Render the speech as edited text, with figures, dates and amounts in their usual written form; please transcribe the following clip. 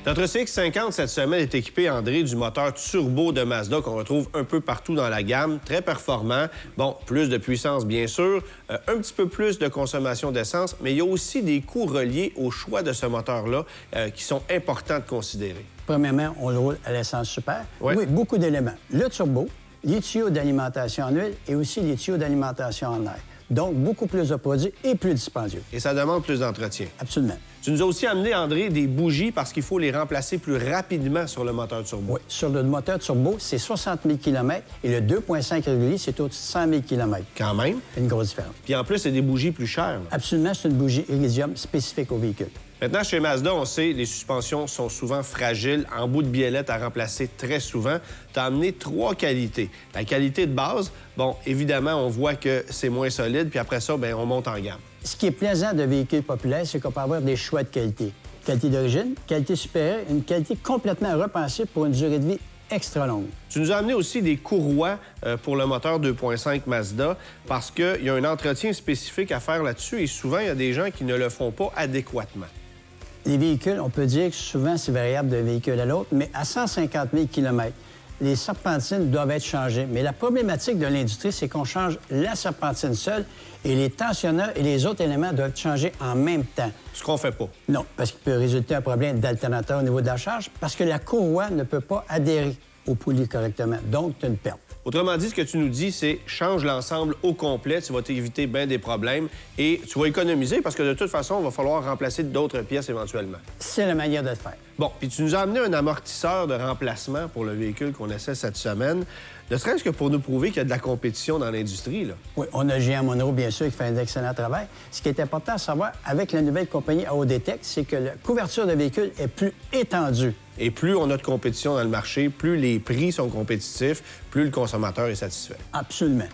Notre CX-50 cette semaine est équipé, André, du moteur turbo de Mazda qu'on retrouve un peu partout dans la gamme, très performant. Bon, plus de puissance, bien sûr, un petit peu plus de consommation d'essence, mais il y a aussi des coûts reliés au choix de ce moteur-là qui sont importants de considérer. Premièrement, on le roule à l'essence super. Ouais. Oui, beaucoup d'éléments. Le turbo, les tuyaux d'alimentation en huile et aussi les tuyaux d'alimentation en air. Donc, beaucoup plus de produits et plus dispendieux. Et ça demande plus d'entretien. Absolument. Tu nous as aussi amené, André, des bougies parce qu'il faut les remplacer plus rapidement sur le moteur turbo. Oui, sur le moteur turbo, c'est 60 000 km et le 2,5 régulier, c'est au-dessus de 100 000 km. Quand même. Une grosse différence. Puis en plus, c'est des bougies plus chères. Là. Absolument, c'est une bougie Iridium spécifique au véhicule. Maintenant, chez Mazda, on sait les suspensions sont souvent fragiles, en bout de biellette à remplacer très souvent. Tu as amené 3 qualités. La qualité de base, bon, évidemment, on voit que c'est moins solide, puis après ça, bien, on monte en gamme. Ce qui est plaisant de véhicules populaires, c'est qu'on peut avoir des choix de qualité. Qualité d'origine, qualité supérieure, une qualité complètement repensée pour une durée de vie extra longue. Tu nous as amené aussi des courroies pour le moteur 2.5 Mazda parce qu'il y a un entretien spécifique à faire là-dessus et souvent, il y a des gens qui ne le font pas adéquatement. Les véhicules, on peut dire que souvent, c'est variable d'un véhicule à l'autre, mais à 150 000 km, les serpentines doivent être changées. Mais la problématique de l'industrie, c'est qu'on change la serpentine seule et les tensionneurs et les autres éléments doivent changer en même temps. Ce qu'on fait pas. Non, parce qu'il peut résulter un problème d'alternateur au niveau de la charge, parce que la courroie ne peut pas adhérer au poulie correctement. Donc, tu as une perte. Autrement dit, ce que tu nous dis, c'est change l'ensemble au complet, tu vas t'éviter bien des problèmes et tu vas économiser parce que de toute façon, il va falloir remplacer d'autres pièces éventuellement. C'est la manière de le faire. Bon, puis tu nous as amené un amortisseur de remplacement pour le véhicule qu'on essaie cette semaine, ne serait-ce que pour nous prouver qu'il y a de la compétition dans l'industrie, là. Oui, on a GM Monroe, bien sûr, qui fait un excellent travail. Ce qui est important à savoir avec la nouvelle compagnie AOD-Tech, c'est que la couverture de véhicule est plus étendue. Et plus on a de compétition dans le marché, plus les prix sont compétitifs, plus le consommateur est satisfait. Absolument.